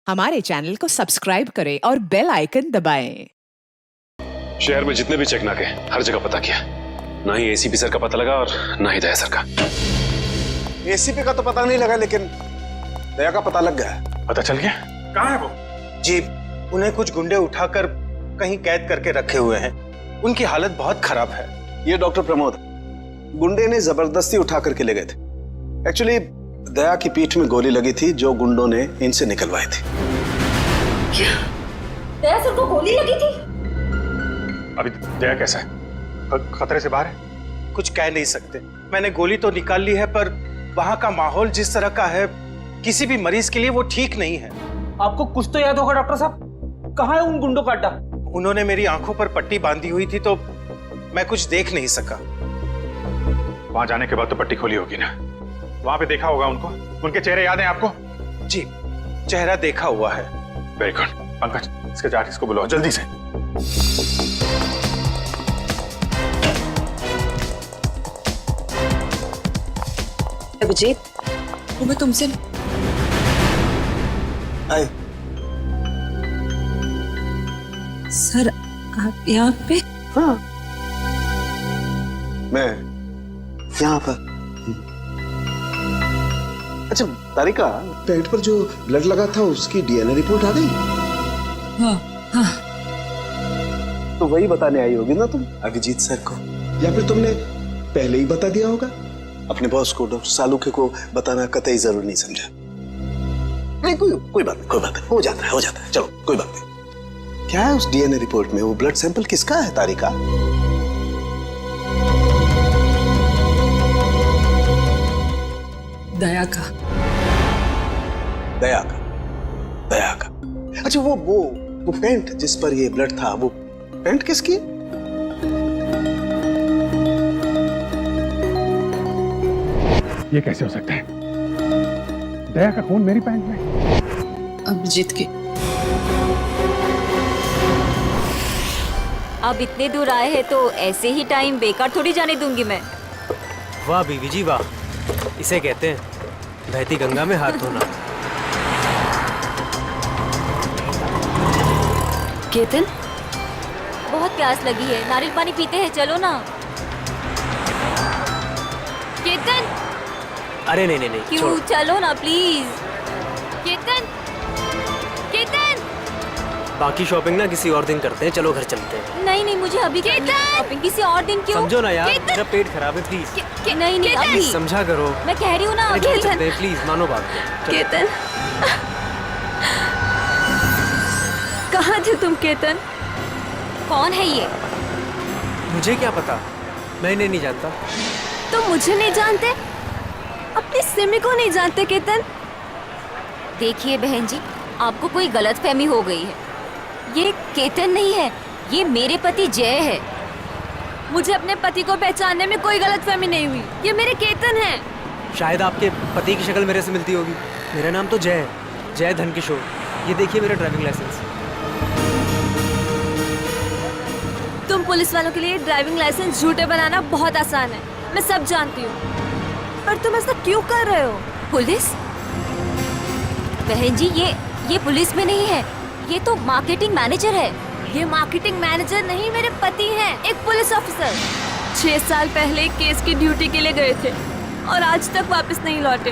हमारे चैनल को सब्सक्राइब करें और बेल आइकन दबाएं। शहर में जितने भी चेक नाके हर जगह पता किया, ना ही एसीपी सर का पता लगा और ना ही दया सर का। एसीपी का तो पता नहीं लगा, लेकिन दया का पता लग गया। पता चल गया? कहाँ है वो? जी, उन्हें कुछ गुंडे उठाकर कहीं कैद करके रखे हुए हैं। उनकी हालत बहुत खराब है। ये डॉक्टर प्रमोद, गुंडे ने जबरदस्ती उठा करके ले गए थे। एक्चुअली दया की पीठ में गोली लगी थी जो गुंडों ने इनसे निकलवाई थी। क्या? दया सर को गोली लगी थी? अभी दया कैसा है? खतरे से बाहर है? कुछ कह नहीं सकते। मैंने गोली तो निकाल ली है, पर वहां का माहौल जिस तरह का है, किसी भी मरीज के लिए वो ठीक नहीं है। आपको कुछ तो याद होगा डॉक्टर साहब, कहाँ है उन गुंडों का अड्डा? उन्होंने मेरी आंखों पर पट्टी बांधी हुई थी तो मैं कुछ देख नहीं सका। वहां जाने के बाद तो पट्टी खोली होगी ना? वहां पे देखा होगा उनको? उनके चेहरे याद हैं आपको? जी, चेहरा देखा हुआ है। Very good. पंकज, इसके जाट को बुलाओ जल्दी से। अभिजीत, मैं तुमसे आए। सर, आप यहाँ पे? हाँ, मैं यहाँ पर। अच्छा तारिका, पेट पर जो ब्लड लगा था उसकी डीएनए रिपोर्ट आ गई? हाँ, हाँ। तो वही बताने आई होगी ना तुम अभिजीत सर को, या फिर तुमने पहले ही बता दिया होगा? अपने बॉस को, डॉक्टर सालुके को बताना कतई जरूरी नहीं समझा? नहीं, कोई बात नहीं, हो जाता है। चलो कोई बात नहीं। क्या है उस डीएनए रिपोर्ट में? वो ब्लड सैंपल किसका है तारिका? दया का। दया का। अच्छा, वो पेंट जिस पर ये ब्लड था, वो पेंट किसकी? ये कैसे हो सकता है? दया का खून मेरी पैंट में? अभिजीत की। अब इतने दूर आए हैं तो ऐसे ही टाइम बेकार थोड़ी जाने दूंगी मैं। वाह बीवी जी वाह, इसे कहते हैं बहती गंगा में हाथ धोना। केतन, बहुत प्यास लगी है, नारियल पानी पीते हैं, चलो ना। केतन, अरे नहीं, क्यों? छोड़ो। चलो ना प्लीज। केतन, बाकी शॉपिंग ना किसी और दिन करते हैं, चलो घर चलते हैं। नहीं, मुझे अभी शॉपिंग किसी और दिन। क्यों? समझो ना यार, मेरा पेट खराब है, प्लीज। नहीं अभी समझा करो। मैं कह रही हूँ ना अरे घर अभी। चलते हैं, प्लीज मानो बात को। चलो। केतन, कहाँ थे तुम केतन? कौन है ये? मुझे क्या पता, मैं इन्हें नहीं जानता। तुम मुझे नहीं जानते? अपनी सिमी को नहीं जानते केतन? देखिए बहन जी, आपको कोई गलतफहमी हो गई है। ये केतन नहीं है, ये मेरे पति जय है। मुझे अपने पति को पहचानने में कोई गलतफहमी नहीं हुई। ये मेरे केतन हैं। शायद आपके पति की शक्ल मेरे से मिलती होगी। मेरा नाम तो जय है, जय धनकिशोर। ये देखिए मेरा ड्राइविंग लाइसेंस। तुम पुलिस वालों के लिए ड्राइविंग लाइसेंस झूठे बनाना बहुत आसान है, मैं सब जानती हूँ। पर तुम ऐसा क्यों कर रहे हो? पुलिस? बहन जी, ये पुलिस में नहीं है, ये तो मार्केटिंग मैनेजर है। ये मार्केटिंग मैनेजर नहीं, मेरे पति हैं, एक पुलिस ऑफिसर। 6 साल पहले केस की ड्यूटी के लिए गए थे और आज तक वापस नहीं लौटे।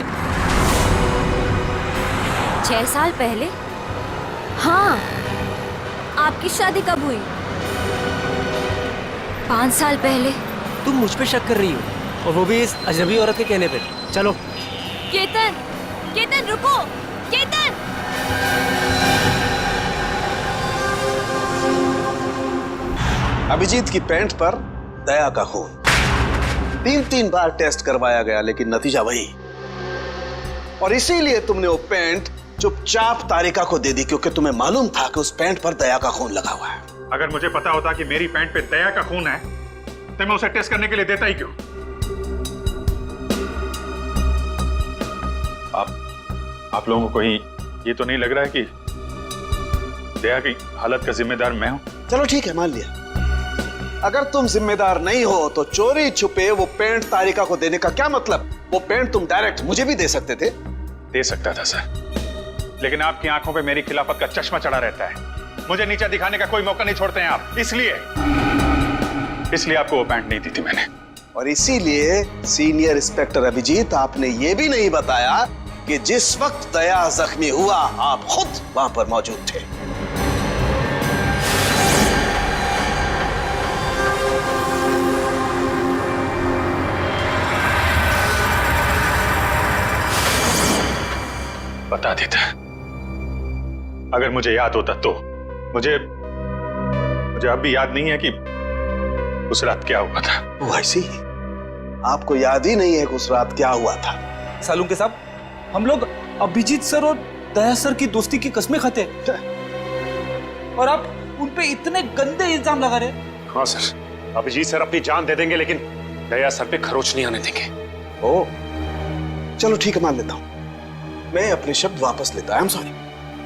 6 साल पहले? हाँ। आपकी शादी कब हुई? 5 साल पहले। तुम मुझ पे शक कर रही हो, और वो भी इस अजनबी औरत के कहने पे। चलो। केतन रुको, केतन। अभिजीत की पैंट पर दया का खून। 3 बार टेस्ट करवाया गया, लेकिन नतीजा वही। और इसीलिए तुमने वो पैंट चुपचाप तारिका को दे दी, क्योंकि तुम्हें मालूम था कि उस पैंट पर दया का खून लगा हुआ है। अगर मुझे पता होता कि मेरी पैंट पे दया का खून है तो मैं उसे टेस्ट करने के लिए देता ही क्यों? आप लोगों को ये तो नहीं लग रहा है कि दया की हालत का जिम्मेदार मैं हूं? चलो ठीक है, मान लिया। अगर तुम जिम्मेदार नहीं हो तो चोरी छुपे वो पैंट तारिका को देने का क्या मतलब? वो पैंट तुम डायरेक्ट मुझे भी दे सकते थे। दे सकता था सर, लेकिन आपकी आंखों पे मेरी खिलाफत का चश्मा चढ़ा रहता है। मुझे नीचा दिखाने का कोई मौका नहीं छोड़ते हैं आप, इसलिए आपको वो पैंट नहीं दी थी मैंने। और इसीलिए सीनियर इंस्पेक्टर अभिजीत, आपने ये भी नहीं बताया कि जिस वक्त दया जख्मी हुआ आप खुद वहां पर मौजूद थे। बता देता, अगर मुझे याद होता तो। मुझे अब भी याद नहीं है कि उस रात क्या हुआ था। वो ऐसी आपको याद ही नहीं है कि उस रात क्या हुआ था? सालुंके साहब, हम लोग अभिजीत सर और दया सर की दोस्ती की कस्में खाते हैं और आप उन पे इतने गंदे इल्जाम लगा रहे हैं। हाँ सर, अभिजीत सर अपनी जान दे देंगे लेकिन दया सर पे खरोच नहीं आने देंगे। ओ, चलो ठीक है, मान लेता हूं। मैं अपने शब्द वापस लेता हूं। I am sorry.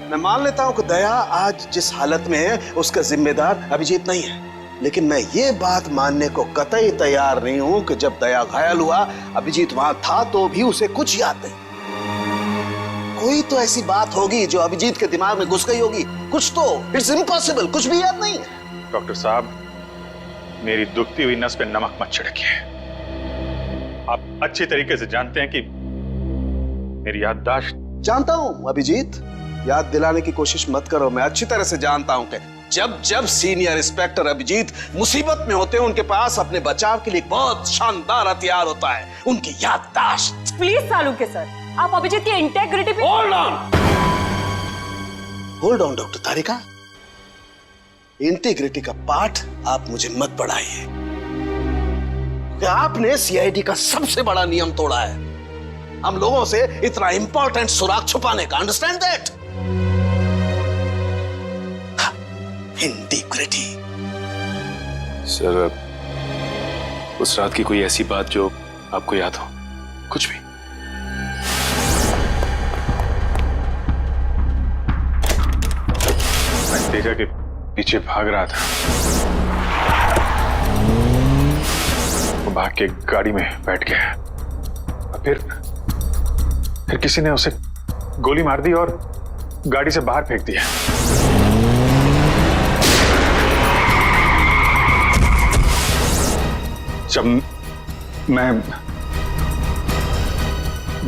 मैं मान लेता हूं कि दया आज जिस हालत में है उसका जिम्मेदार अभिजीत नहीं है, लेकिन मैं ये बात मानने को कतई तैयार नहीं हूं कि जब दया घायल हुआ अभिजीत वहां था तो भी उसे कुछ याद नहीं। कोई तो ऐसी बात होगी जो अभिजीत के दिमाग में घुस गई होगी, कुछ तो। इट्स इम्पॉसिबल, कुछ भी याद नहीं है। डॉक्टर साहब, मेरी दुखती हुई नस पे नमक मत छिड़किए। आप अच्छी तरीके से जानते हैं कि मेरी याददाश्त। जानता हूं अभिजीत, याद दिलाने की कोशिश मत करो। मैं अच्छी तरह से जानता हूं कि जब सीनियर इंस्पेक्टर अभिजीत मुसीबत में होते हैं उनके पास अपने बचाव के लिए बहुत शानदार हथियार होता है, उनकी याददाश्त। प्लीज सालुंके सर, आप अभिजीत की इंटेग्रिटी पे hold on doctor Tarika, integrity का पाठ आप मुझे मत पढ़ाइए। आपने सीआईडी का सबसे बड़ा नियम तोड़ा है, हम लोगों से इतना इंपॉर्टेंट सुराग छुपाने का। Understand that? इंटीग्रिटी। सर, उस रात की कोई ऐसी बात जो आपको याद हो? कुछ भी? मैं तेजा के पीछे भाग रहा था, वो भाग के गाड़ी में बैठ गया और फिर किसी ने उसे गोली मार दी और गाड़ी से बाहर फेंक दिया। जब मैं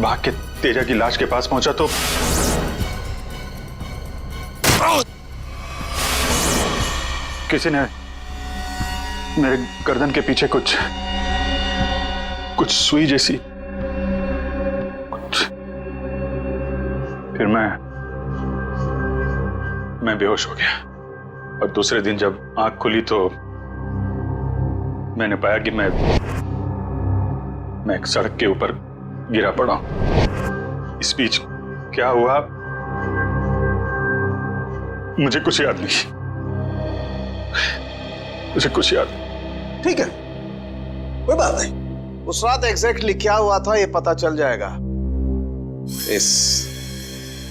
भाग के तेजा की लाश के पास पहुंचा तो किसी ने मेरे गर्दन के पीछे कुछ सुई जैसी, फिर मैं बेहोश हो गया और दूसरे दिन जब आंख खुली तो मैंने पाया कि मैं एक सड़क के ऊपर गिरा पड़ा। इस बीच क्या हुआ मुझे कुछ याद नहीं, मुझे कुछ याद नहीं। ठीक है, कोई बात नहीं। उस रात एग्जैक्टली क्या हुआ था ये पता चल जाएगा इस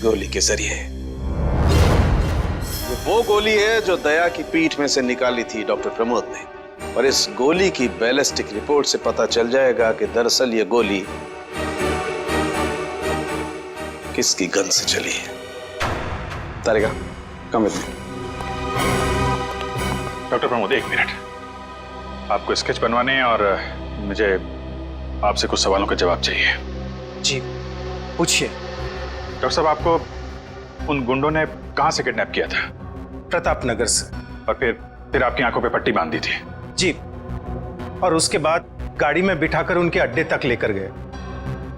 गोली के जरिए। ये वो गोली है जो दया की पीठ में से निकाली थी डॉक्टर प्रमोद ने, और इस गोली की बैलिस्टिक रिपोर्ट से पता चल जाएगा कि दरअसल ये गोली किसकी गन से चली है। Tarika, come with me. Doctor Pramod, एक मिनट। आपको स्केच बनवाने हैं और मुझे आपसे कुछ सवालों का जवाब चाहिए। जी, पूछिए। डॉक्टर साहब, आपको उन गुंडों ने कहां से किडनैप किया था? प्रताप नगर से। और फिर आपकी आंखों पे पट्टी बांध दी थी? जी, और उसके बाद गाड़ी में बिठाकर उनके अड्डे तक लेकर गए।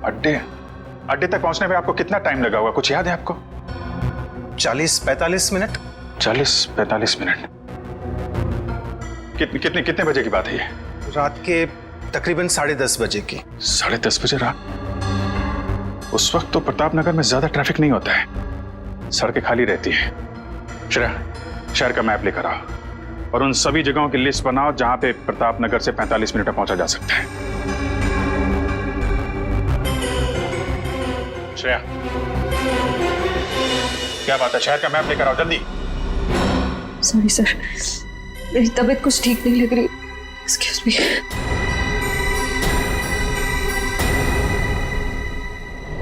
अड्डे तक पहुंचने में आपको कितना टाइम लगा होगा, कुछ याद है आपको? 40-45 मिनट। 40-45 मिनट। कितने बजे की बात है ये? रात के तकरीबन 10:30 बजे की। 10:30 बजे रात? उस वक्त तो प्रताप नगर में ज्यादा ट्रैफिक नहीं होता है, सड़कें खाली रहती हैं। शहर का मैप लेकर आओ और उन सभी जगहों की लिस्ट बनाओ जहां पे प्रताप नगर से 45 मिनट में पहुंचा जा सकता है। श्रेया, क्या बात है? शहर का मैप लेकर आओ जल्दी। सॉरी सर, मेरी तबीयत कुछ ठीक नहीं लग रही। Excuse me.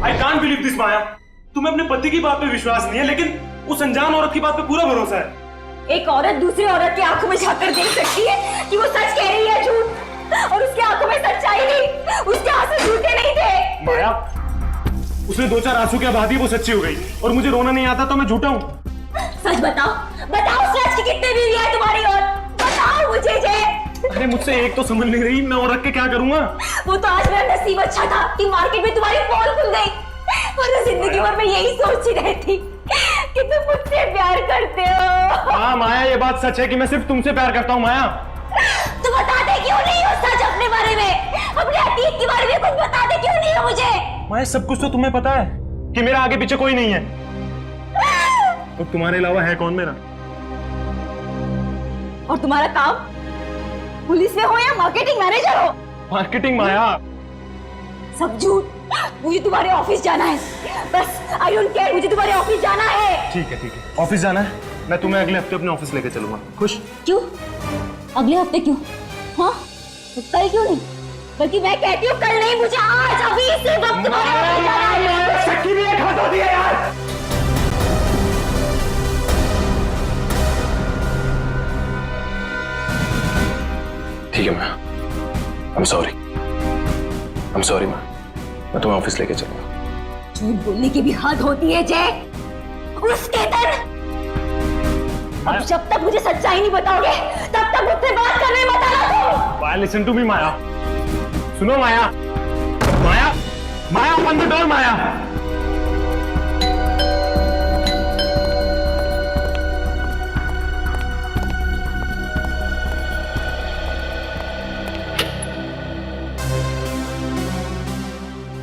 I can't believe this, Maya. तुम्हें अपने पति की बात पे विश्वास नहीं है, लेकिन उस अनजान औरत की बात पे पूरा भरोसा है। एक औरत दूसरी औरत की आंखों में झांककर देख सकती है कि वो सच कह रही है झूठ, और उसकी आंखों में सच्चाई नहीं, उसके आंसू झूठे नहीं थे। माया, उसने 2-4 आंसू क्या बहा दी, वो सच्ची हो गई, और मुझे रोना नहीं आता तो मैं झूठा हूँ। सच बताओ, बताओ सच की कितने बीवी है तुम्हारी, और बताओ मुझे जे। अरे मुझसे एक तो समझ नहीं रही, मैं और रख के क्या करूंगा? वो तो आज मेरा नसीब अच्छा था कि मार्केट में तुम्हारी पोल खुल गई, वरना जिंदगी भर मैं यही सोचती रहती कि तुम मुझसे प्यार करते हो। हाँ माया, ये बात सच है कि मैं सिर्फ तुमसे प्यार करता हूँ। माया, तुम बताते क्यों नहीं हो सच अपने बारे में, अपने अतीत के बारे में कुछ बताते क्यों नहीं हो मुझे? माया, सब कुछ तो तुम्हें पता है कि मेरा आगे पीछे कोई नहीं है, और तुम्हारे अलावा है कौन मेरा? और तुम्हारा काम पुलिस में हो या मार्केटिंग मैनेजर हो? मार्केटिंग? माया, सब झूठ। मुझे तुम्हारे ऑफिस जाना है, बस आई डोंट केयर, मुझे तुम्हारे ऑफिस जाना है। ठीक है ठीक है, ऑफिस जाना है, मैं तुम्हें अगले हफ्ते अपने ऑफिस लेके चलूंगा। खुश? क्यों अगले हफ्ते क्यों? हाँ कल क्यों नहीं? बल्कि मैं कहती हूँ कल नहीं, मुझे आज अभी इसी वक्त तुम्हारे ऑफिस जाना है। शक्की भी एक हाथ होती है यार। ठीक है मैं I'm sorry मैं तुम्हें ऑफिस लेके चलूंगा। झूठ बोलने की भी हद होती है जय। उस केतन, अब जब तक मुझे सच्चाई नहीं बताओगे तब तक मुझसे बात करने मत आना तुम। माया, लिसन टू मी माया, सुनो माया, माया, माया, ओपन द डोर माया।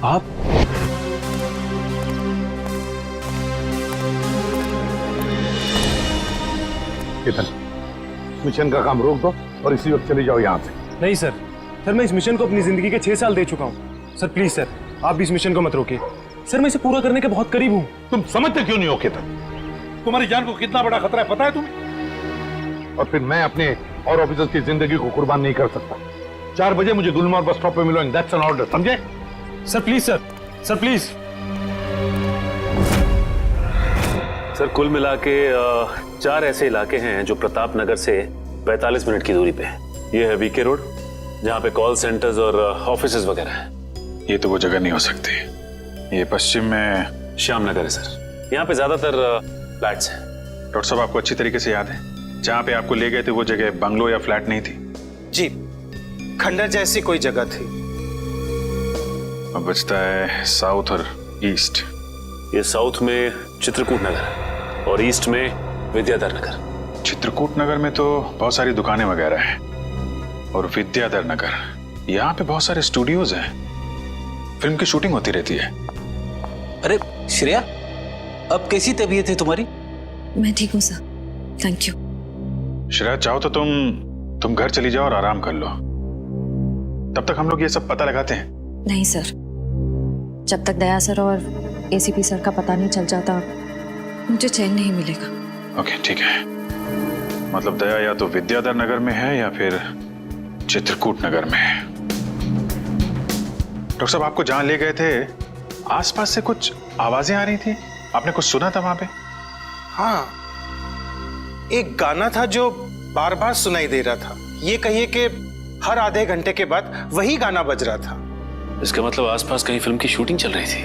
आप केतन, मिशन का काम रोक दो और इसी वक्त चले जाओ यहाँ से। नहीं सर, मैं इस मिशन को अपनी जिंदगी के 6 साल दे चुका हूँ। सर प्लीज सर, आप भी इस मिशन को मत रोकिए। सर मैं इसे पूरा करने के बहुत करीब हूँ। तुम समझते क्यों नहीं हो केतन? तुम्हारी जान को कितना बड़ा खतरा है पता है तुम्हें? और फिर मैं अपने और ऑफिसर्स की जिंदगी को कुर्बान नहीं कर सकता। 4 बजे मुझे गुलमोहर बस स्टॉप पे मिलो, एंड दैट्स एन ऑर्डर, समझे? Sir please sir please. Sir कुल मिला के 4 ऐसे इलाके हैं जो प्रताप नगर से 45 मिनट की दूरी पे है। ये है वीके रोड, जहाँ पे कॉल सेंटर्स और ऑफिसेज वगैरह हैं। ये तो वो जगह नहीं हो सकती। ये पश्चिम में श्याम नगर है सर, यहाँ पे ज्यादातर फ्लैट्स हैं। डॉक्टर साहब, आपको अच्छी तरीके से याद है जहाँ पे आपको ले गए थे वो जगह बंगलो या फ्लैट नहीं थी? जी, खंडर जैसी कोई जगह थी। अब बचता है साउथ और ईस्ट। ये साउथ में चित्रकूट नगर है और ईस्ट में विद्याधर नगर। चित्रकूट नगर में तो बहुत सारी दुकानें वगैरह हैं, और विद्याधर नगर यहाँ पे बहुत सारे स्टूडियोज हैं, फिल्म की शूटिंग होती रहती है। अरे श्रेया, अब कैसी तबीयत है तुम्हारी? मैं ठीक हूँ सर, थैंक यू। श्रेया, चाहो तो तुम घर चली जाओ और आराम कर लो, तब तक हम लोग ये सब पता लगाते हैं। नहीं सर, जब तक दया सर और एसीपी सर का पता नहीं चल जाता मुझे चैन नहीं मिलेगा। ओके ठीक है, मतलब दया या तो विद्याधर नगर में है या फिर चित्रकूट नगर में है। डॉक्टर साहब, आपको जहां ले गए थे आसपास से कुछ आवाजें आ रही थी, आपने कुछ सुना था वहां पे? हाँ, एक गाना था जो बार बार सुनाई दे रहा था। ये कहिए कि हर आधे घंटे के बाद वही गाना बज रहा था। इसका मतलब आसपास कहीं फिल्म की शूटिंग चल रही थी,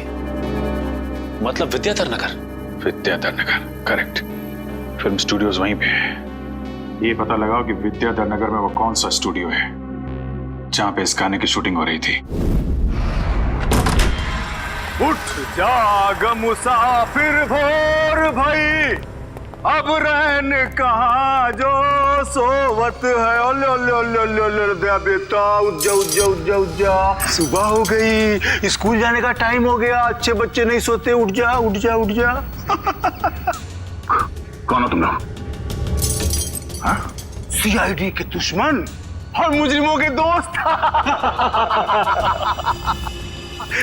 मतलब Vidyadhar Nagar. Vidyadhar Nagar, correct. Film studios वहीं पे है। ये पता लगाओ कि विद्याधर नगर में वो कौन सा स्टूडियो है जहां पे इस गाने की शूटिंग हो रही थी। उठ जाग मुसाफिर भोर भई, अब रहन कहाँ जो सोवत है। ओले ओले ओले ओले ओले दया बेटा, उठ जा उठ जा उठ जा उठ जा, सुबह हो गई, स्कूल जाने का टाइम हो गया, अच्छे बच्चे नहीं सोते, उठ जा उठ जा उठ जा। कौन हो तुम लोग? सीआईडी के दुश्मन और मुजरिमों के दोस्त।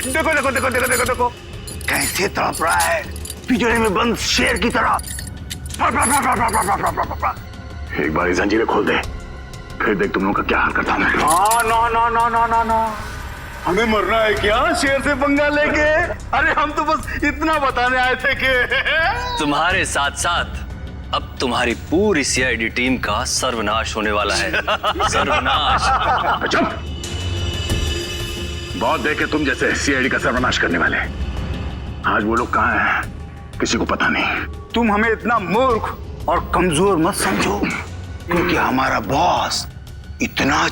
देखो देखो देखो देखो देखो देखो कैसे तड़प रहा है, पिंजरे में बंद शेर की तरह। एक बार जंजीरें खोल दे, फिर देख तुम लोगों का क्या हाल करता हूं मैं। No no no no no no, हमें मरना है क्या शेर से पंगा लेके? अरे हम तो बस इतना बताने आए थे कि तुम्हारे साथ साथ अब तुम्हारी पूरी सीआईडी टीम का सर्वनाश होने वाला है। सर्वनाश। चुप! बहुत देखे तुम जैसे सीआईडी का सर्वनाश करने वाले। आज वो लोग कहाँ हैं किसी को पता नहीं। तुम हमें इतना मूर्ख और कमजोर मत समझो, क्योंकि हमारा बॉस इतना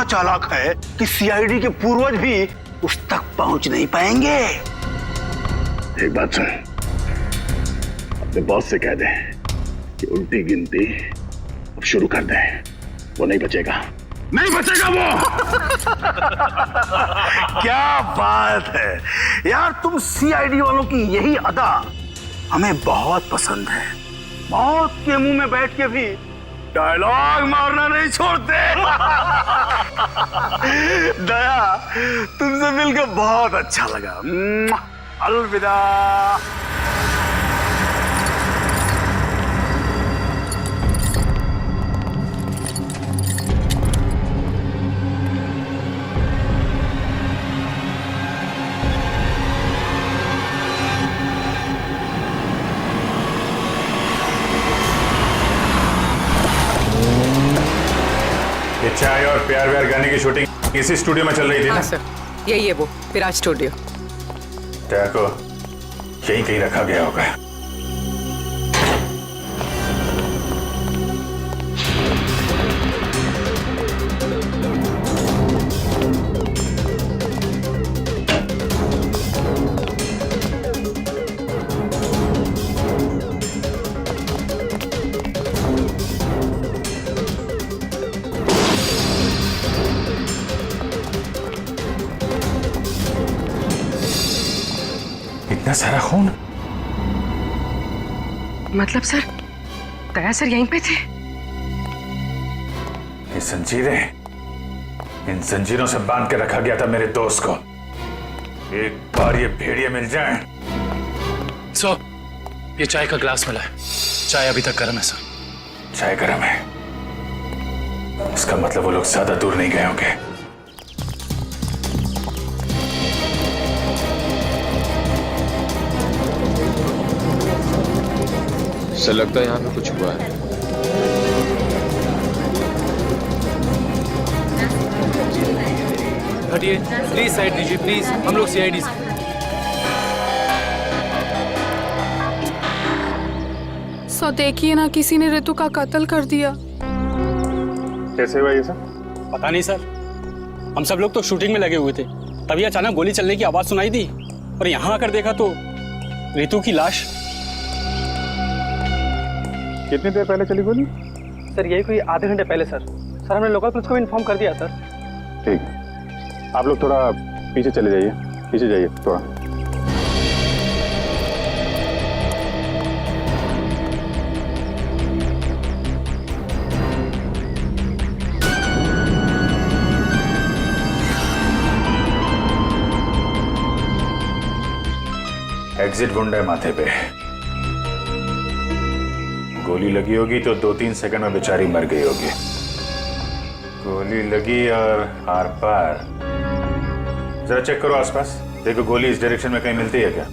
चालाक है कि सीआईडी के पूर्वज भी उस तक पहुंच नहीं पाएंगे। एक बात सुन, अपने बॉस से कह दे कि उल्टी गिनती अब शुरू कर दे। वो नहीं बचेगा वो। क्या बात है यार, तुम सीआईडी वालों की यही अदा हमें बहुत पसंद है। मौत के मुंह में बैठ के भी डायलॉग मारना नहीं छोड़ते। दया, तुमसे मिलकर बहुत अच्छा लगा। अलविदा। ये चाय और प्यार व्यार गाने की शूटिंग इसी स्टूडियो में चल रही थी ना? सर, यही है वो विराज स्टूडियो। को यहीं कहीं रखा गया होगा। इतना सारा खून? मतलब सर, दया सर यहीं पे थे? ये जंजीरें, इन जंजीरों से बांध के रखा गया था मेरे दोस्त को। एक बार ये भेड़िए मिल जाएं। सर, ये चाय का ग्लास मिला है। चाय अभी तक गर्म है सर। चाय गर्म है, इसका मतलब वो लोग ज्यादा दूर नहीं गए होंगे। सर लगता है यहाँ पे कुछ हुआ है। हटिए प्लीज, साइड दीजिए प्लीज, हम लोग सीआईडी से। सो देखिए ना, किसी ने ऋतु का कत्ल कर दिया। कैसे हुआ ये सब? पता नहीं सर, हम सब लोग तो शूटिंग में लगे हुए थे, तभी अचानक गोली चलने की आवाज सुनाई दी और यहाँ आकर देखा तो ऋतु की लाश। कितनी देर पहले चली गोली? सर यही कोई आधे घंटे पहले सर। सर हमने लोकल पुलिस को भी इन्फॉर्म कर दिया सर। ठीक, आप लोग थोड़ा पीछे चले जाइए, पीछे जाइए थोड़ा। एग्जिट वुंड है माथे पे। गोली लगी होगी तो 2-3 सेकंड में बेचारी मर गई होगी। गोली लगी और आर पार। जरा चेक करो आसपास, देखो गोली इस डायरेक्शन में कहीं मिलती है क्या?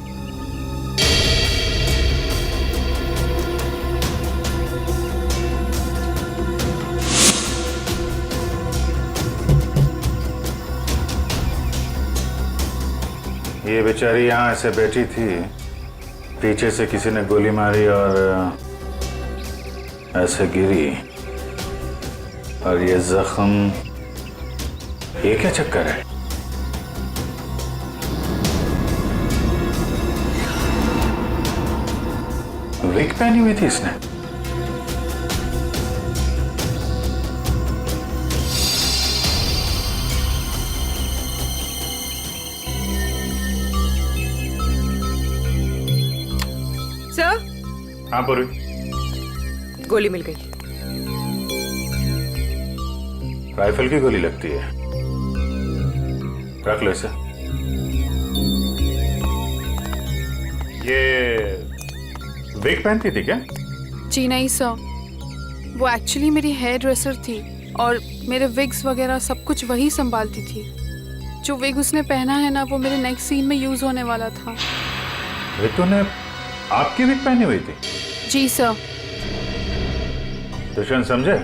ये बेचारी यहाँ ऐसे बैठी थी, पीछे से किसी ने गोली मारी और ऐसे गिरी, और ये जख्म, ये क्या चक्कर है? विग पहनी हुई थी इसने। सर, हाँ पूरी, गोली मिल गई। राइफल की गोली लगती है, रख लो इसे। ये विग पहनती थी क्या? जी नहीं सर, वो एक्चुअली मेरी हेयर ड्रेसर थी और मेरे विग्स वगैरह सब कुछ वही संभालती थी। जो विग उसने पहना है ना, वो मेरे नेक्स्ट सीन में यूज होने वाला था। रितु ने आपकी विग पहनी हुई थी? जी सर। दुष्यंत समझे,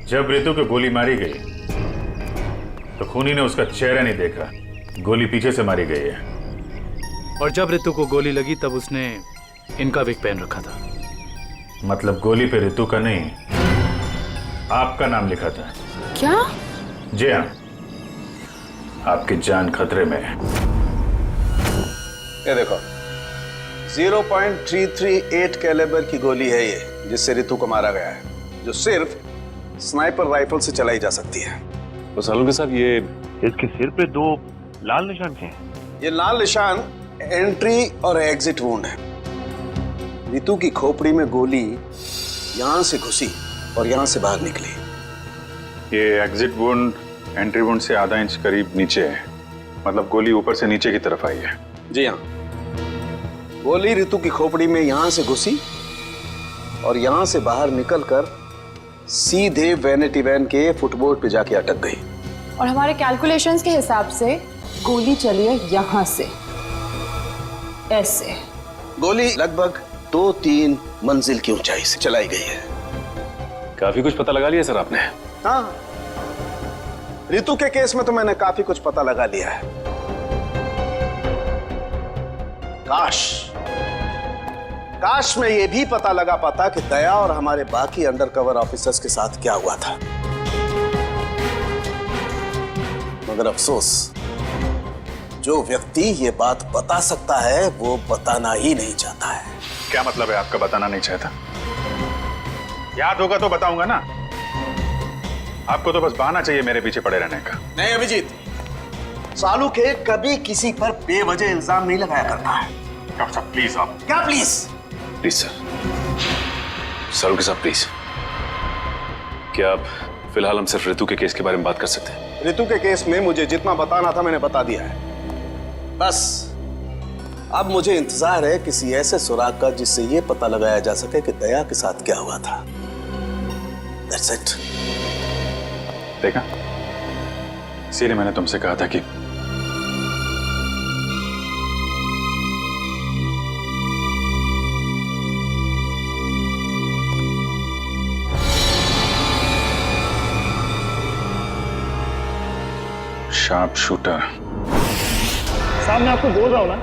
जब रितु को गोली मारी गई तो खूनी ने उसका चेहरा नहीं देखा, गोली पीछे से मारी गई है। और जब रितु को गोली लगी तब उसने इनका विग पहन रखा था। मतलब गोली पे रितु का नहीं, आपका नाम लिखा था। क्या? जी हाँ, आपकी जान खतरे में है। ये देखो, 0.338 कैलिबर की गोली है ये, जिससे रितु को मारा गया है, जो सिर्फ स्नाइपर राइफल से चलाई जा सकती है। तो सालुंके साहब, ये इसके सिर पे 2 लाल निशान थे। ये लाल निशान एंट्री और एग्जिट वुंड है। रितु की खोपड़ी में गोली यहां से घुसी और यहां से बाहर निकली। ये एग्जिट वुंड एंट्री वुंड से आधा इंच करीब नीचे है, मतलब गोली ऊपर से नीचे की तरफ आई है। जी हाँ, गोली रितु की खोपड़ी में यहां से घुसी और यहां से बाहर निकलकर सीधे वैनिटी वैन के फुटबोर्ड पे जाके अटक गई। और हमारे कैलकुलेशंस के हिसाब से गोली चली है यहां से, ऐसे। गोली लगभग 2-3 मंजिल की ऊंचाई से चलाई गई है। काफी कुछ पता लगा लिया सर आपने? हाँ, रितु के केस में तो मैंने काफी कुछ पता लगा लिया है। काश मैं ये भी पता लगा पाता कि दया और हमारे बाकी अंडरकवर ऑफिसर्स के साथ क्या हुआ था। मगर अफसोस, जो व्यक्ति ये बात बता सकता है वो बताना ही नहीं चाहता है। क्या मतलब है आपका बताना नहीं चाहता? याद होगा तो बताऊंगा ना। आपको तो बस बहाना चाहिए मेरे पीछे पड़े रहने का। नहीं अभिजीत, सालुके कभी किसी पर बेवजह इल्जाम नहीं लगाया करता है। डॉक्टर साहब प्लीज। आप क्या प्लीज? प्लीज सर, सालुंके साहब प्लीज, क्या आप फिलहाल हम सिर्फ रितु के केस के बारे में बात कर सकते हैं? रितु के केस में मुझे जितना बताना था मैंने बता दिया है। बस अब मुझे इंतजार है किसी ऐसे सुराग का जिससे ये पता लगाया जा सके कि दया के साथ क्या हुआ था। That's it. देखा, इसीलिए मैंने तुमसे कहा था कि शार्प शूटर। साहब मैं आपको बोल रहा हूँ ना,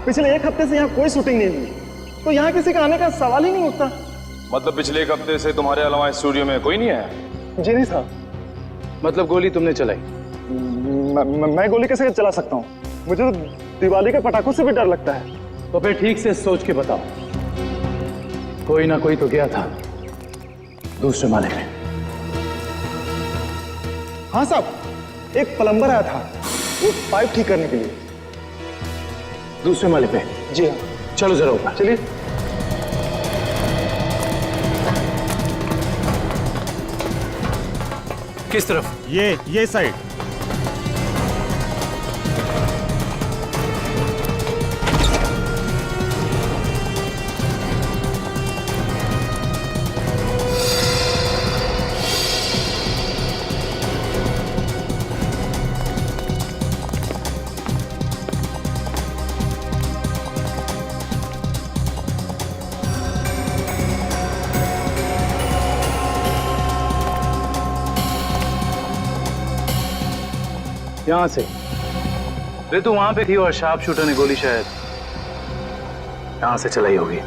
पिछले 1 हफ्ते से यहाँ कोई शूटिंग नहीं हुई, तो यहाँ किसी का आने का सवाल ही नहीं उठता। मतलब पिछले 1 हफ्ते से तुम्हारे अलावा स्टूडियो में कोई नहीं है? जी नहीं साहब। मतलब गोली तुमने चलाई? मैं गोली कैसे चला सकता हूँ? मुझे तो दिवाली के पटाखों से भी डर लगता है। तो फिर ठीक से सोच के बताओ, कोई ना कोई तो गया था दूसरे माले में। हाँ साहब, एक प्लम्बर आया था वो पाइप ठीक करने के लिए। दूसरे माले पे? जी हाँ। चलो जरा ऊपर चलिए। किस तरफ? ये साइड। यहां से रितु वहां पे थी और शार्प शूटर ने गोली शायद यहां से चलाई होगी।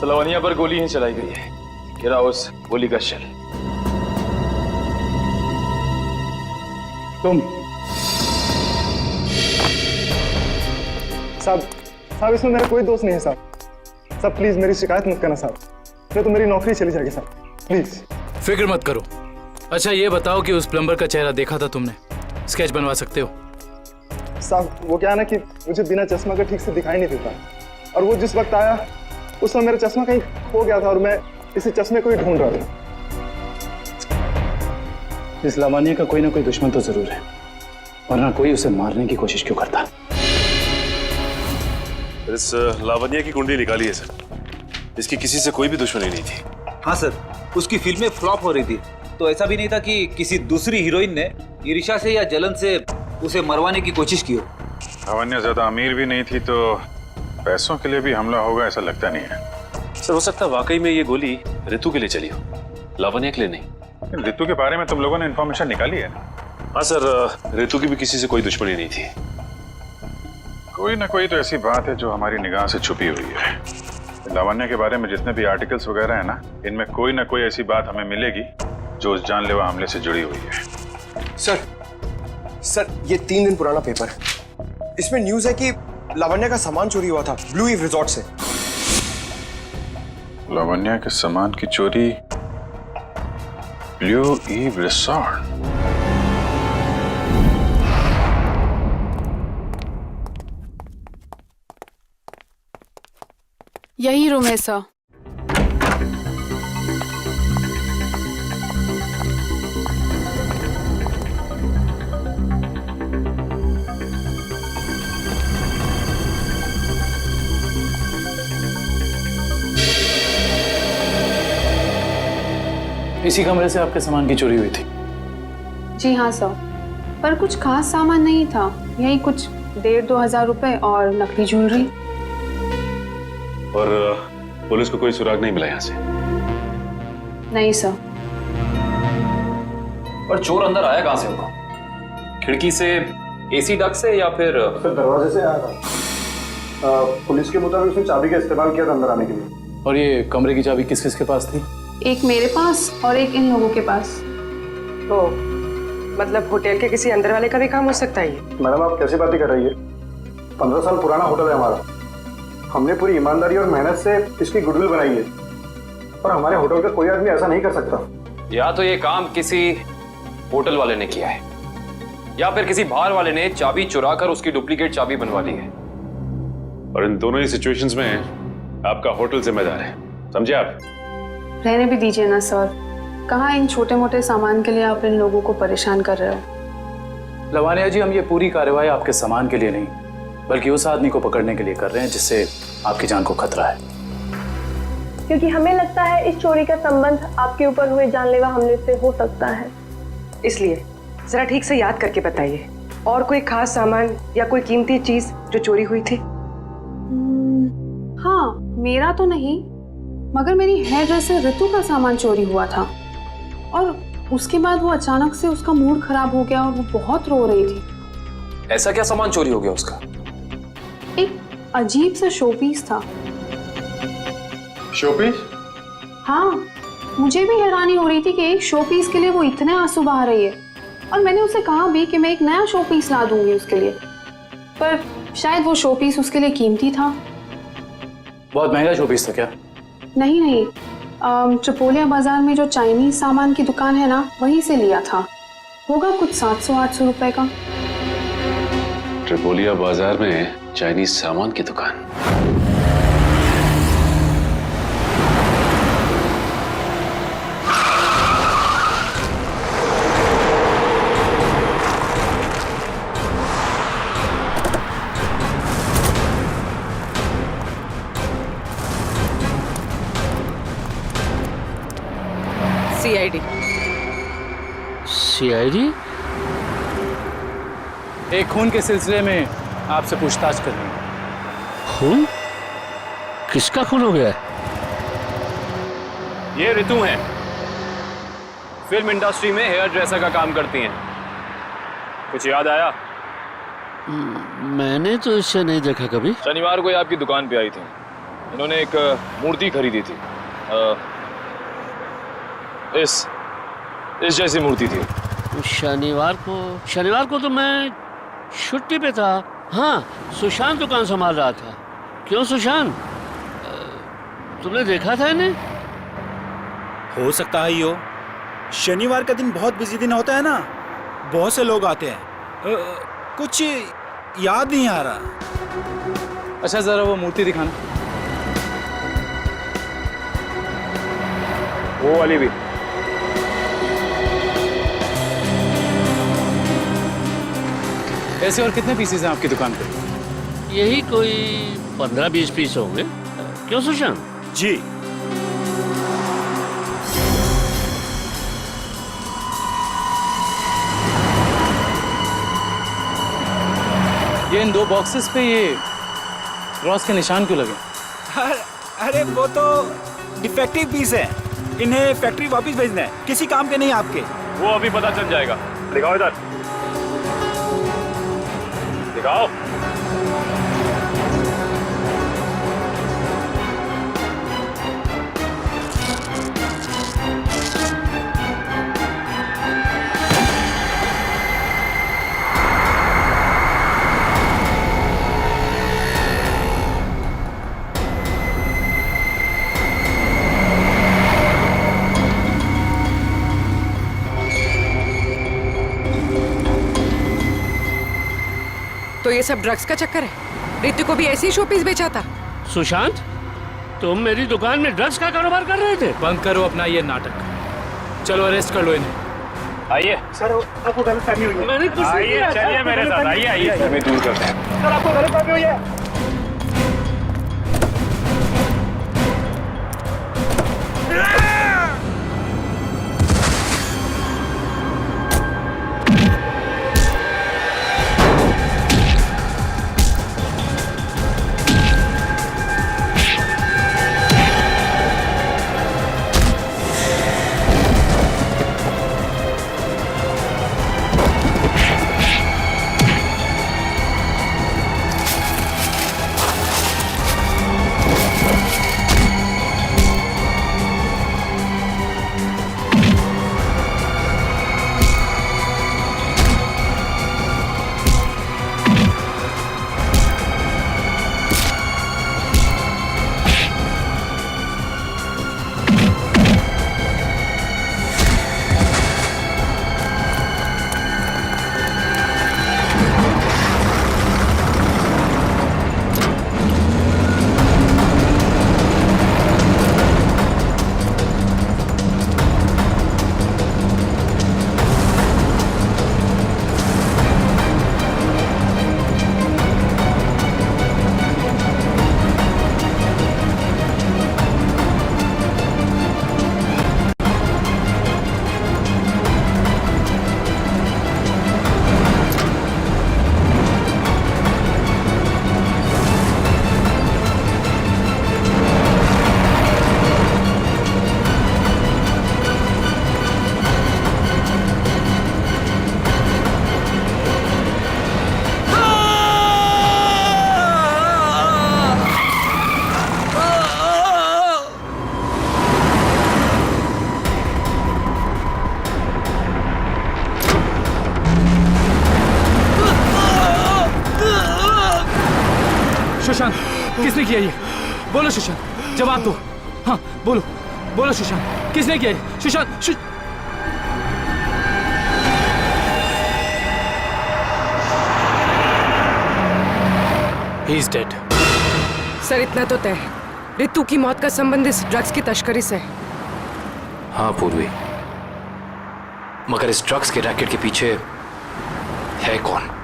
सलवानिया पर गोली ही चलाई गई है, गिरा उस गोली का शेल। तुम? साहब इसमें मेरा कोई दोस्त नहीं है साहब। प्लीज मेरी शिकायत मत करना साहब, नहीं तो मेरी नौकरी चली जाएगी साहब, प्लीज। फिक्र मत करो। अच्छा ये बताओ कि उस प्लम्बर का चेहरा देखा था तुमने? स्केच बनवा सकते हो? साहब वो क्या है ना कि मुझे बिना चश्मा का ठीक से दिखाई नहीं देता, और वो जिस वक्त आया उस समय मेरा चश्मा कहीं खो गया था और मैं इसी चश्मे को ही ढूंढ रहा था। इस लावण्य का कोई ना कोई दुश्मन तो जरूर है, वरना कोई उसे मारने की कोशिश क्यों करता? इस लावण्य की कुंडली निकाली है सर। इसकी किसी से कोई भी दुश्मनी नहीं थी। हाँ सर, उसकी फिल्में फ्लॉप हो रही थी, तो ऐसा भी नहीं था कि किसी दूसरी हीरोइन ने ईर्ष्या से या जलन से उसे मरवाने की कोशिश की हो। लावण्य ज्यादा अमीर भी नहीं थी, तो पैसों के लिए भी हमला होगा ऐसा लगता नहीं है। सर हो सकता है वाकई में ये गोली ऋतु के लिए चली हो, लावण्य के लिए नहीं। ऋतु के बारे में तुम लोगों ने इन्फॉर्मेशन निकाली है ना? हाँ सर, ऋतु की भी किसी से कोई दुश्मनी नहीं थी। कोई ना कोई तो ऐसी बात है जो हमारी निगाह से छुपी हुई है। लावण्य के बारे में जितने भी आर्टिकल्स वगैरह है ना, इनमें कोई ना कोई ऐसी बात हमें मिलेगी जो उस जानलेवा हमले से जुड़ी हुई है। सर ये 3 दिन पुराना पेपर है। इसमें न्यूज़ है कि लावण्य का सामान चोरी हुआ था ब्लू ईव रिजॉर्ट से। लावण्य के सामान की चोरी ब्लू ईव रिसॉर्ट? यही रूम है सर। इसी कमरे से आपके सामान की चोरी हुई थी? जी हाँ सर, पर कुछ खास सामान नहीं था, यही कुछ 1,500-2 हज़ार रुपए और नकली ज्वेलरी। और पुलिस को कोई सुराग नहीं मिला यहाँ से? नहीं सर। और चोर अंदर आया कहाँ से होगा? खिड़की से, एसी डक्ट से, या फिर दरवाजे से आया था। पुलिस के मुताबिक उसने चाबी का इस्तेमाल किया था अंदर आने के लिए। और ये कमरे की चाबी किस किस के पास थी? एक मेरे पास और एक इन लोगों के पास। तो मतलब होटल के किसी अंदर वाले का भी काम हो सकता है ये? मैडम आप कैसी बातें कर रही है? 15 साल पुराना होटल है हमारा। हमने पूरी ईमानदारी और मेहनत से इसकी गुडविल बनाई है, और हमारे होटल का कोई आदमी ऐसा नहीं कर सकता। या तो ये काम किसी होटल वाले ने किया है, या फिर किसी बाहर वाले ने चाबी चुरा कर उसकी डुप्लीकेट चाबी बनवा ली है। और इन दोनों ही सिचुएशंस में आपका होटल जिम्मेदार है, समझे आप? रहने भी दीजिए ना सर, कहाँ इन छोटे मोटे सामान के लिए आप इन लोगों को परेशान कर रहे हो? लावण्या जी, हम ये पूरी कार्रवाई आपके सामान के लिए नहीं, बल्कि उस आदमी को पकड़ने के लिए कर रहे हैं जिससे आपकी जान को खतरा है। क्योंकि हमें लगता है इस चोरी का संबंध आपके ऊपर हुए जानलेवा हमले से हो सकता है। इसलिए जरा ठीक से याद करके बताइए, और कोई खास सामान या कोई कीमती चीज जो चोरी हुई थी? हाँ, मेरा तो नहीं, मगर मेरी हेयर ड्रेसर ऋतु का सामान चोरी हुआ था, और उसके बाद वो अचानक से उसका मूड खराब हो गया और वो बहुत रो रही थी। ऐसा क्या सामान चोरी हो गया उसका? एक अजीब सा शोपीस था। शोपीस? हाँ, मुझे भी हैरानी हो रही थी कि एक शोपीस के लिए वो इतने आंसू बहा रही है, और मैंने उसे कहा भी कि मैं एक नया शोपीस ला दूंगी उसके लिए, पर शायद वो शोपीस उसके लिए कीमती था। बहुत महंगा शोपीस था क्या? नहीं, चपोलिया बाजार में जो चाइनीज सामान की दुकान है ना, वहीं से लिया था। होगा कुछ 700-800 रुपए का। ट्रिपोलिया बाजार में चाइनीज सामान की दुकान? सीआईडी एक खून के सिलसिले में आपसे पूछताछ करनी है। खून? किसका खून हो गया है? ये ऋतु हैं, फिल्म इंडस्ट्री में हेयर ड्रेसर का काम करती हैं। कुछ याद आया? मैंने तो इसे नहीं देखा कभी। शनिवार को ये आपकी दुकान पे आई थी। इन्होंने एक मूर्ति खरीदी थी, इस जैसी मूर्ति थी। शनिवार को तो मैं छुट्टी पे था। हाँ, सुशांत दुकान संभाल रहा था। क्यों सुशांत, तुमने देखा था इन्हें? हो सकता है यो, शनिवार का दिन बहुत बिजी दिन होता है ना, बहुत से लोग आते हैं। कुछ याद नहीं आ रहा। अच्छा, जरा वो मूर्ति दिखाना। वो वाली भी। ऐसे और कितने पीसेज हैं आपकी दुकान पे? यही कोई 15-20 पीस होंगे। क्यों सुशांत? जी। ये इन 2 बॉक्सेस पे ये क्रॉस के निशान क्यों लगे? अरे वो तो डिफेक्टिव पीस है, इन्हें फैक्ट्री वापस भेजना है, किसी काम के नहीं आपके। वो अभी पता चल जाएगा। दिखाओ इधर, दिखाओ। तो ये सब ड्रग्स का चक्कर है? रितु को भी ऐसे ही शोपीस बेचा था? सुशांत, तुम मेरी दुकान में ड्रग्स का कारोबार कर रहे थे? बंद करो अपना ये नाटक, चलो अरेस्ट कर लो इन्हें। आइए सर आपको गलतफहमी हुई है। मैंने कुछ नहीं आइए, किया। चलिए मेरे साथ, आइए आइए, हमें दूर करते हैं। सर आपको गलतफहमी हुई है। सुशांत, किसने किया ये? बोलो सुशांत, जवाब दो। हाँ बोलो, बोलो सुशांत, किसने किया ये? Sushant He is dead. Sir इतना तो तय है, रितु की मौत का संबंध इस ड्रग्स की तस्करी से है। हाँ पूर्वी, मगर इस ड्रग्स के रैकेट के पीछे है कौन?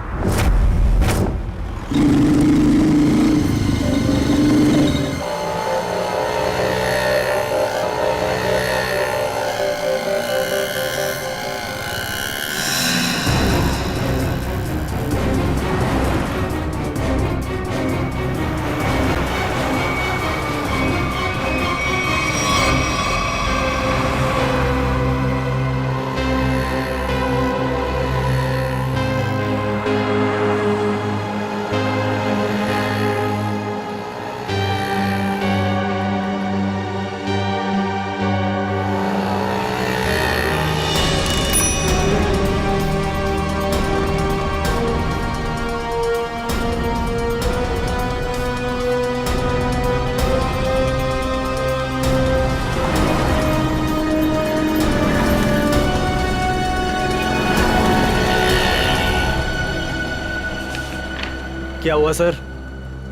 क्या हुआ सर,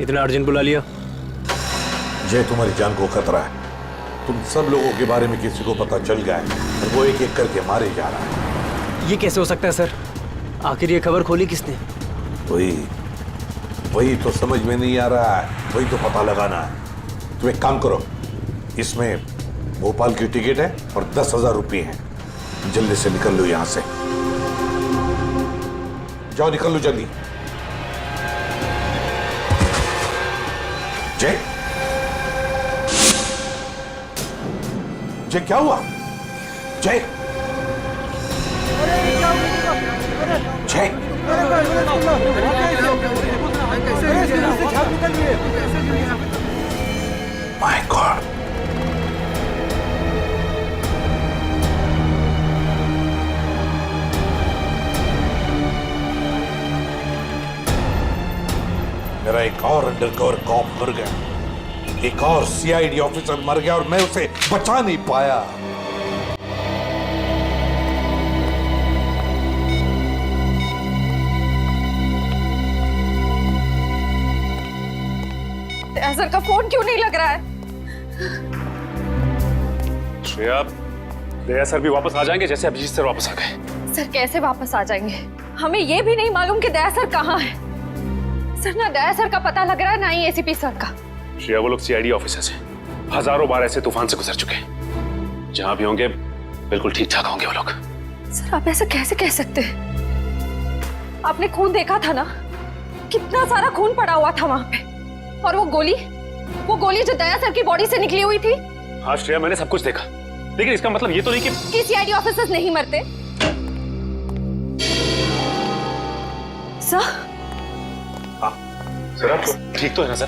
इतना अर्जेंट बुला लिया? जय, तुम्हारी जान को खतरा है। तुम सब लोगों के बारे में किसी को पता चल गया है और वो एक एक करके मारे जा रहा है। ये कैसे हो सकता है सर? आखिर ये खबर खोली किसने? वही तो समझ में नहीं आ रहा है, वही तो पता लगाना है। तुम एक काम करो, इसमें भोपाल की टिकट है और 10,000 रुपये है। जल्दी से निकल लो यहां से, जाओ निकल लो जल्दी। जय जय क्या हुआ? जय जय माय गॉड, मेरा एक और अंडरकवर कॉप मर गया, एक और सीआईडी ऑफिसर मर गया और मैं उसे बचा नहीं पाया। सर का फोन क्यों नहीं लग रहा है? श्रेया, दया सर भी वापस आ जाएंगे जैसे अभिजीत सर वापस आ गए। सर कैसे वापस आ जाएंगे? हमें ये भी नहीं मालूम कि दया सर कहाँ है। सर ना दया सर का पता लग रहा है ना ही एसीपी सर का। श्रेया, वो लोग सीआईडी ऑफिसर्स हैं, हजारों बार ऐसे तूफान से गुजर चुके हैं। जहां भी होंगे बिल्कुल ठीक ठाक होंगे वो लोग। सर आप ऐसा कैसे कह सकते हैं? आपने खून देखा था ना, कितना सारा खून पड़ा हुआ था वहां पे। और वो गोली जो दया सर की बॉडी से निकली हुई थी। हाँ श्रेया, मैंने सब कुछ देखा, लेकिन इसका मतलब ये तो नहीं कि सीआईडी ऑफिसर्स नहीं मरते। सर सर आप ठीक तो है ना सर?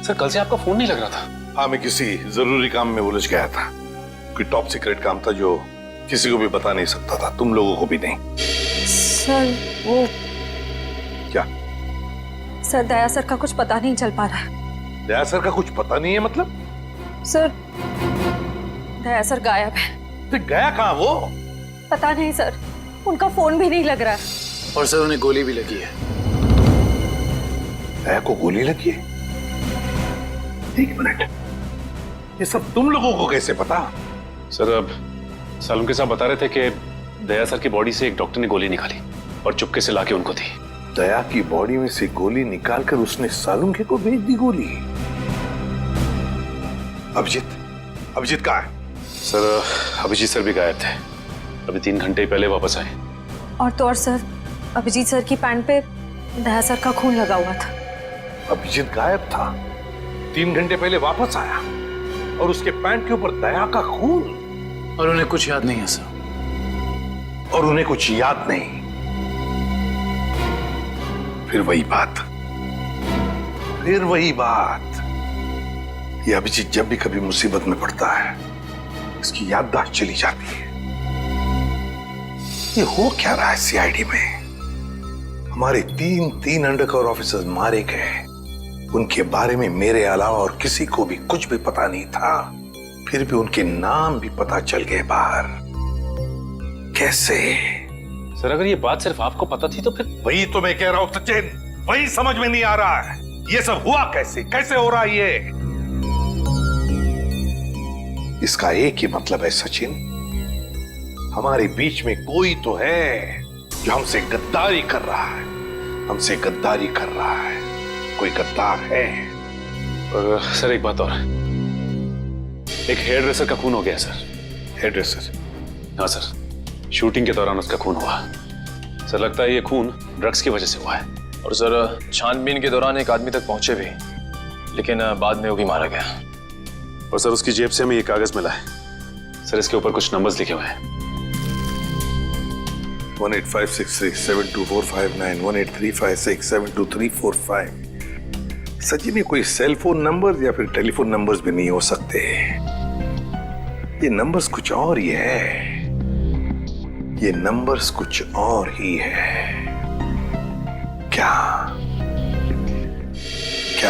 सर कल से आपका फोन नहीं लग रहा था। हाँ, मैं किसी जरूरी काम में उलझ गया था। कोई टॉप सीक्रेट काम था जो किसी को भी बता नहीं सकता था, तुम लोगों को भी नहीं। सर वो क्या? सर दया सर का कुछ पता नहीं चल पा रहा है। दया सर का कुछ पता नहीं है मतलब? सर दया सर गायब है। तो गया कहाँ वो? पता नहीं सर, उनका फोन भी नहीं लग रहा है। और सर उन्हें गोली भी लगी है। दया को गोली लगी है? एक मिनट, ये सब तुम लोगों को कैसे पता? सर अब सालुम के साहब बता रहे थे कि दया सर की बॉडी से एक डॉक्टर ने गोली निकाली और चुपके से लाके उनको दी। दया की बॉडी में से गोली निकालकर उसने सालुंखे को भेज दी गोली। अभिजीत कहाँ है? सर अभिजीत सर भी गायब थे, अभी 3 घंटे पहले वापस आए। और तो और सर, अभिजीत सर की पैंट पे दया सर का खून लगा हुआ था। अभिजीत गायब था, 3 घंटे पहले वापस आया और उसके पैंट के ऊपर दया का खून। और उन्हें कुछ याद नहीं है सर। और उन्हें कुछ याद नहीं। फिर वही बात। ये अभिजीत जब भी कभी मुसीबत में पड़ता है, इसकी याददाश्त चली जाती है। ये हो क्या रहा है सीआईडी में? हमारे 3 अंडरकवर ऑफिसर्स मारे गए, उनके बारे में मेरे अलावा और किसी को भी कुछ भी पता नहीं था। फिर भी उनके नाम भी पता चल गए बाहर। कैसे? सर अगर ये बात सिर्फ आपको पता थी तो फिर? वही तो मैं कह रहा हूं सचिन, वही समझ में नहीं आ रहा है। ये सब हुआ कैसे हो रहा है ये? इसका एक ही मतलब है सचिन, हमारे बीच में कोई तो है जो हमसे गद्दारी कर रहा है। कोई गद्दार है। और सर एक बात और, एक हेयर ड्रेसर का खून हो गया सर। Hair dresser? हाँ सर, शूटिंग के दौरान उसका खून हुआ। सर लगता है ये खून ड्रग्स की वजह से हुआ है। और सर छानबीन के दौरान एक आदमी तक पहुंचे भी, लेकिन बाद में वो भी मारा गया। और सर उसकी जेब से हमें ये कागज मिला है सर, इसके ऊपर कुछ नंबर्स लिखे हुए हैं। 18563724559 18356723445। सचिन, ये कोई सेल फोन नंबर या फिर टेलीफोन नंबर्स भी नहीं हो सकते। ये नंबर्स कुछ और ही है। ये नंबर्स कुछ और ही है। क्या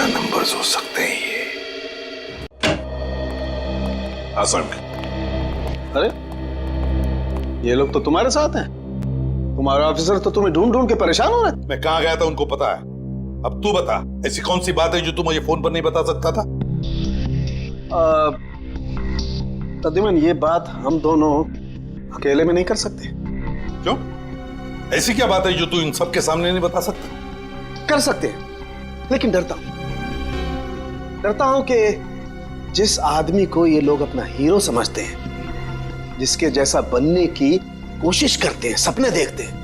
नंबर्स हो सकते हैं ये? आसान। अरे ये लोग तो तुम्हारे साथ हैं। तुम्हारा ऑफिसर तो तुम्हें ढूंढ ढूंढ के परेशान हो रहे। मैं कहाँ गया था उनको पता है। अब तू बता, ऐसी कौन सी बात है जो तू मुझे फोन पर नहीं बता सकता था? तदीमन ये बात हम दोनों अकेले में नहीं कर सकते। क्यों? ऐसी क्या बात है जो तू इन सबके सामने नहीं बता सकता? कर सकते हैं, लेकिन डरता हूं कि जिस आदमी को ये लोग अपना हीरो समझते हैं, जिसके जैसा बनने की कोशिश करते हैं, सपने देखते हैं,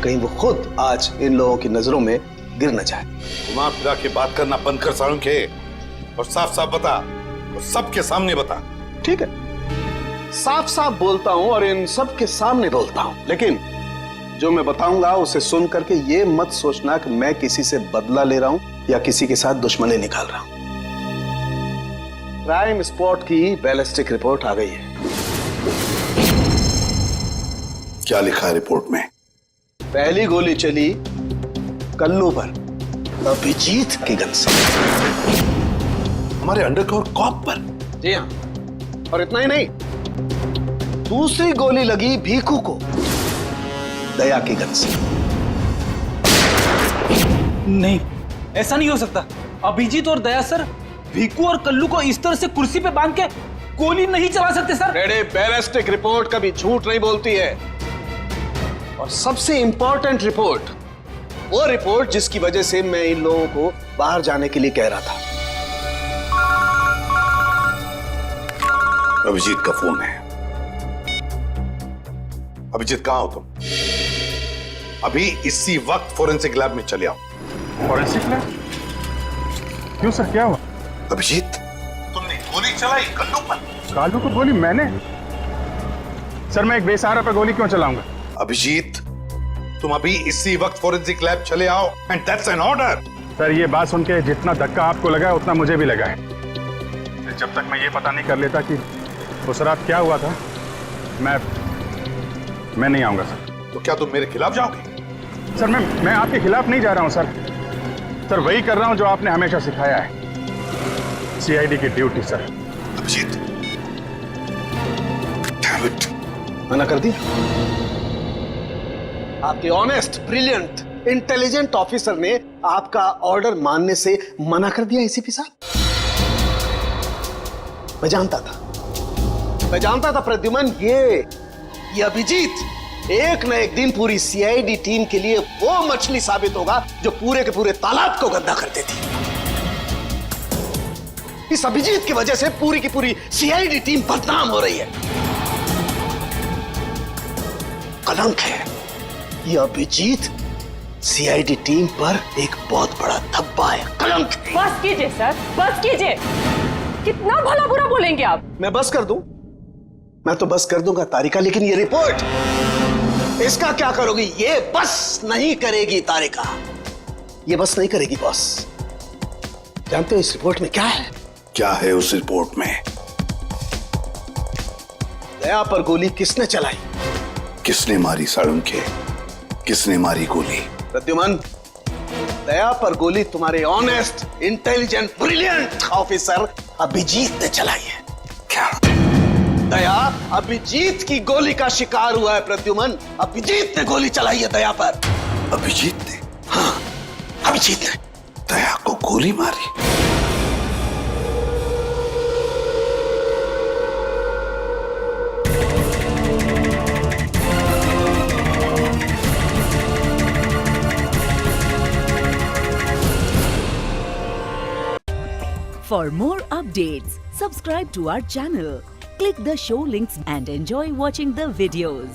कहीं वो खुद आज इन लोगों की नजरों में गिर न जाए। घुमा फिरा के बात करना बंद कर सालुंखे और साफ साफ बता, और सबके सामने बता। ठीक है, साफ साफ बोलता हूं और इन सब के सामने बोलता हूं, लेकिन जो मैं बताऊंगा उसे सुन करके ये मत सोचना कि मैं किसी से बदला ले रहा हूं या किसी के साथ दुश्मनी निकाल रहा हूं। क्राइम स्पॉट की बैलिस्टिक रिपोर्ट आ गई है। क्या लिखा है रिपोर्ट में? पहली गोली चली कल्लू पर, अभिजीत की गन से। हमारे अंडरकवर कॉप पर? जी हाँ, और इतना ही नहीं, दूसरी गोली लगी भीखू को, दया की गन से। नहीं, ऐसा नहीं हो सकता। अभिजीत और दया सर भीकू और कल्लू को इस तरह से कुर्सी पे बांध के गोली नहीं चला सकते सर। बैलिस्टिक रिपोर्ट कभी झूठ नहीं बोलती है, और सबसे इंपॉर्टेंट रिपोर्ट, वो रिपोर्ट जिसकी वजह से मैं इन लोगों को बाहर जाने के लिए कह रहा था। अभिजीत का फोन है। अभिजीत कहां हो तुम? अभी इसी वक्त फोरेंसिक लैब में चले आओ। Forensic lab? क्यों सर, क्या हुआ? अभिजीत, तुमने गोली चलाई कल्लू पर। कालू को गोली मैंने? सर मैं एक बेसहारा पे गोली क्यों चलाऊंगा? अभिजीत, तुम अभी इसी वक्त फोरेंसिक लैब चले आओ, and that's an order. Sir ये बात सुन के जितना धक्का आपको लगा है उतना मुझे भी लगा है। जब तक मैं ये पता नहीं कर लेता कि उस रात क्या हुआ था, मैं नहीं आऊंगा सर। तो क्या तुम मेरे खिलाफ जाओगे? सर मैं आपके खिलाफ नहीं जा रहा हूं सर। सर वही कर रहा हूं जो आपने हमेशा सिखाया है, सीआईडी की ड्यूटी सर। अभिजीत, मना कर दिया? आपके ऑनेस्ट, ब्रिलियंट, इंटेलिजेंट ऑफिसर ने आपका ऑर्डर मानने से मना कर दिया एसीपी साहब? मैं जानता था प्रद्युमन, ये अभिजीत एक न एक दिन पूरी सीआईडी टीम के लिए वो मछली साबित होगा जो पूरे के पूरे तालाब को गंदा कर देती। इस अभिजीत की वजह से पूरी की पूरी सीआईडी टीम बदनाम हो रही है। कलंक है ये अभिजीत, सीआईडी टीम पर एक बहुत बड़ा धब्बा है, कलंक। बस कीजिए सर, बस कीजिए। कितना भला बुरा बोलेंगे आप? मैं बस कर दूं? मैं तो बस कर दूंगा तारिका, लेकिन ये रिपोर्ट, इसका क्या करोगी? ये बस नहीं करेगी तारिका, ये बस नहीं करेगी बॉस। जानते हो इस रिपोर्ट में क्या है? क्या है उस रिपोर्ट में? दया पर गोली किसने चलाई? किसने मारी सालुंखे? किसने मारी गोली? प्रद्युमन, दया पर गोली तुम्हारे honest, intelligent, brilliant officer Abhijeet ने चलाई है। क्या? दया अभिजीत की गोली का शिकार हुआ है प्रद्युमन। अभिजीत ने गोली चलाई है दया पर। अभिजीत ने? हाँ, अभिजीत ने दया को गोली मारी। For more updates, subscribe to our channel, click the show links and enjoy watching the videos.